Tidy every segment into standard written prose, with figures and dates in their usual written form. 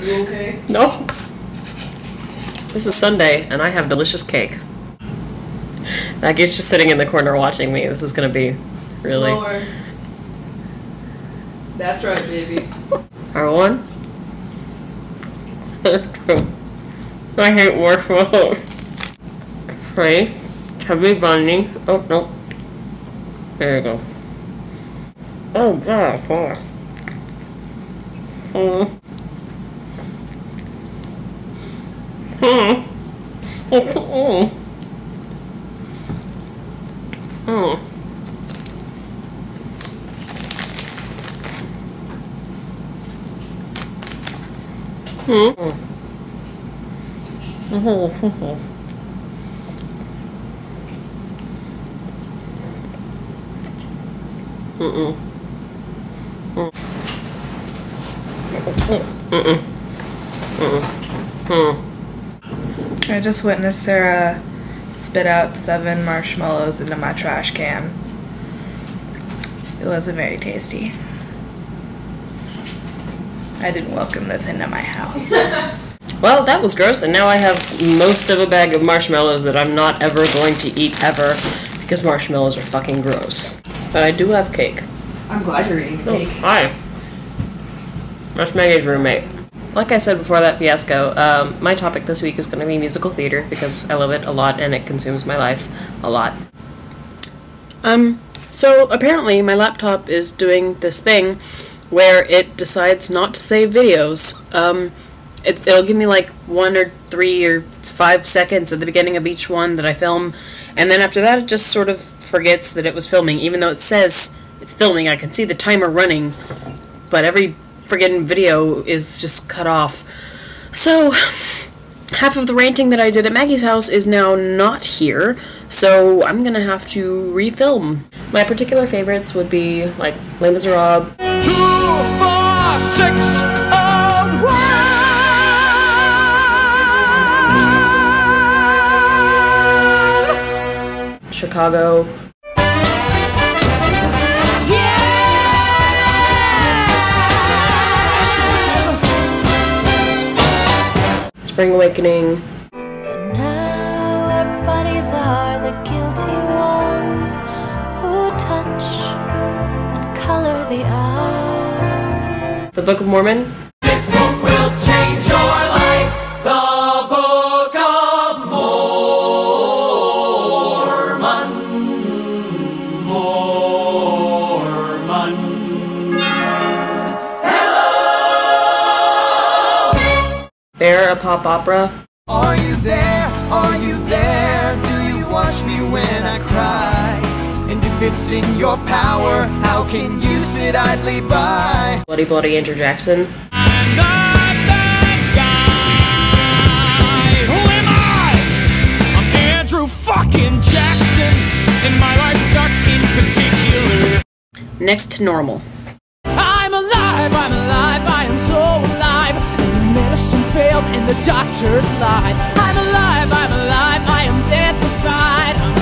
You okay? No. This is Sunday, and I have delicious cake. Maggie's just sitting in the corner watching me. This is gonna be really... Slower. That's right, baby. R1? I hate marshmallows. 3. Chubby bunny. Oh, no. There you go. Oh, God. 4. I just witnessed Sarah spit out 7 marshmallows into my trash can. It wasn't very tasty. I didn't welcome this into my house. Well, that was gross, and now I have most of a bag of marshmallows that I'm not ever going to eat ever, because marshmallows are fucking gross. But I do have cake. I'm glad you're eating cake. Oh, hi. That's Maggie's roommate. Like I said before that fiasco, my topic this week is going to be musical theater, because I love it a lot, and it consumes my life a lot. So apparently my laptop is doing this thing where it decides not to save videos. It'll give me like 1 or 3 or 5 seconds at the beginning of each one that I film, and then after that it just sort of forgets that it was filming, even though it says it's filming. I can see the timer running, but every friggin' video is just cut off. So half of the ranting that I did at Maggie's house is now not here, so I'm gonna have to refilm. My particular favorites would be like Les Miserables, 2, 4, 6, away! Chicago, Spring Awakening, And now our bodies are the guilty ones who touch and color the eyes. The Book of Mormon, This book will change your life. The Book of Mormon. Mormon. Bear, a pop opera, Are you there? Are you there? Do you watch me when I cry? And if it's in your power, how can you sit idly by? Bloody Bloody Andrew Jackson, I'm not that guy. Who am I? I'm Andrew fucking Jackson, and my life sucks in particular. Next to Normal. I'm alive, I am so alive. And the medicine failed and the doctors lied. I'm alive, I am dead-defied. I'm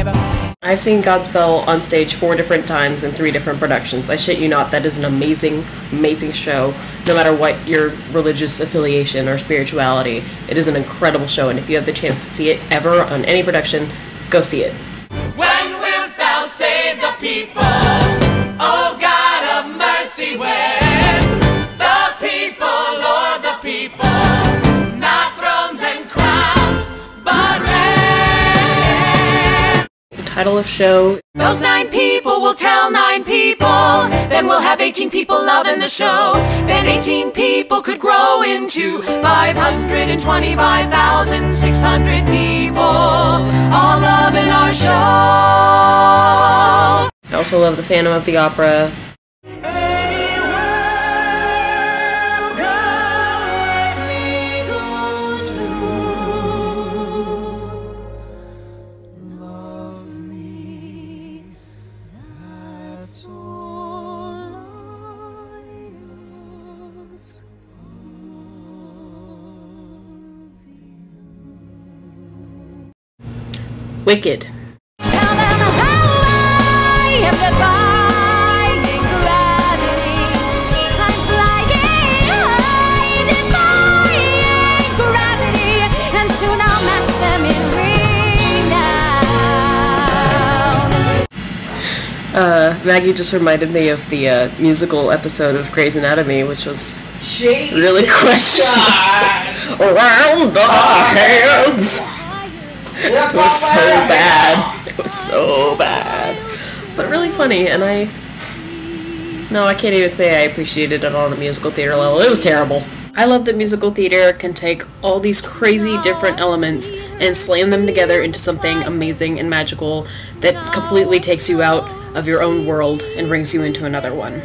alive. I've seen Godspell on stage 4 different times in 3 different productions. I shit you not, that is an amazing, amazing show. No matter what your religious affiliation or spirituality, it is an incredible show, and if you have the chance to see it ever on any production, go see it. When wilt thou save the people? Oh God of mercy, when the people, Lord, the people, not thrones and crowns, but reign. The title of show, Those 9 people will tell 9 people. Then we'll have 18 people loving the show. Then 18 people could grow into 525,600 people, all loving our show. I also love The Phantom of the Opera, Wicked, Tell them how I am defying gravity. I'm flying Maggie just reminded me of the musical episode of Grey's Anatomy, which was really questionable. Around our heads. It was so bad. It was so bad. But really funny, and I can't even say I appreciated it on a musical theater level. It was terrible. I love that musical theater can take all these crazy different elements and slam them together into something amazing and magical that completely takes you out of your own world and brings you into another one.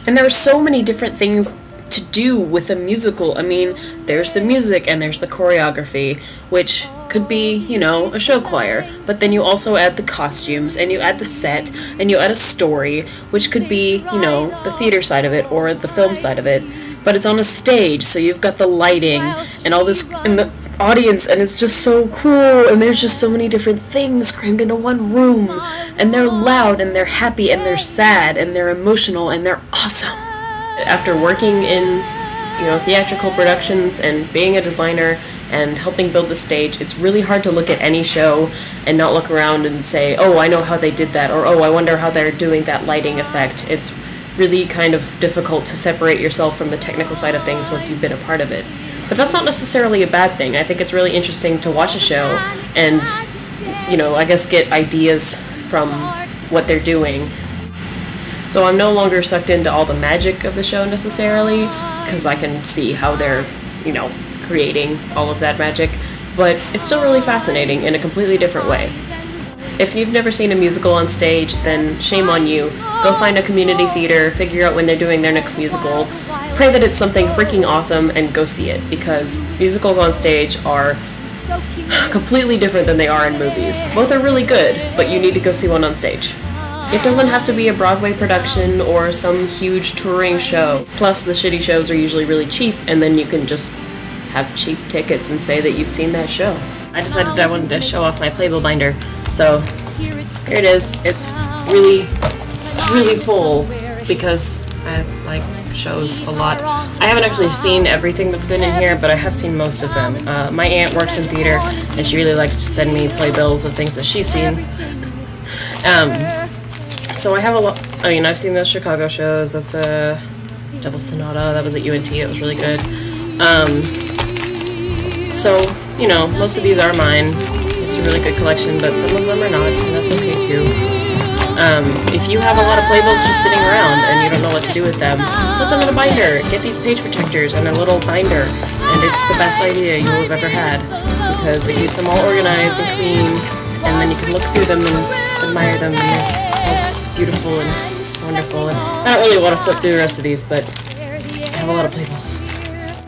And there are so many different things to do with a musical. I mean, there's the music and there's the choreography, which could be, you know, a show choir, but then you also add the costumes and you add the set and you add a story, which could be, you know, the theater side of it or the film side of it, but it's on a stage, so you've got the lighting and all this in the audience, and it's just so cool, and there's just so many different things crammed into one room, and they're loud and they're happy and they're sad and they're emotional and they're awesome. After working in, you know, theatrical productions and being a designer and helping build the stage, it's really hard to look at any show and not look around and say, oh, I know how they did that, or oh, I wonder how they're doing that lighting effect. It's really kind of difficult to separate yourself from the technical side of things once you've been a part of it. But that's not necessarily a bad thing. I think it's really interesting to watch a show and, you know, I guess get ideas from what they're doing. So I'm no longer sucked into all the magic of the show necessarily, because I can see how they're, you know, creating all of that magic, but it's still really fascinating in a completely different way. If you've never seen a musical on stage, then shame on you. Go find a community theater, figure out when they're doing their next musical, pray that it's something freaking awesome, and go see it, because musicals on stage are completely different than they are in movies. Both are really good, but you need to go see one on stage. It doesn't have to be a Broadway production or some huge touring show. Plus, the shitty shows are usually really cheap, and then you can just have cheap tickets and say that you've seen that show. I decided I wanted to show off my Playbill binder, so here it is. It's really, really full because I like shows a lot. I haven't actually seen everything that's been in here, but I have seen most of them. My aunt works in theater, and she really likes to send me playbills of things that she's seen. So I have a lot. I mean, I've seen those Chicago shows. That's a Devil Sonata. That was at UNT. It was really good. So, you know, most of these are mine. It's a really good collection, but some of them are not, and that's okay too. If you have a lot of playbills just sitting around and you don't know what to do with them, put them in a binder. Get these page protectors and a little binder, and it's the best idea you will have ever had, because it keeps them all organized and clean, and then you can look through them and admire them, and they're all beautiful and wonderful. And I don't really want to flip through the rest of these, but I have a lot of playbills.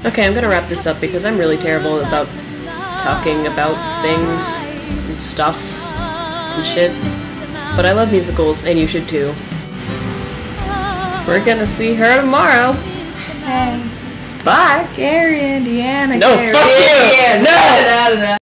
Okay, I'm gonna wrap this up because I'm really terrible about talking about things and stuff and shit. But I love musicals, and you should too. We're gonna see her tomorrow. Hey. Bye. Gary, Indiana. No, Gary. fuck you! No!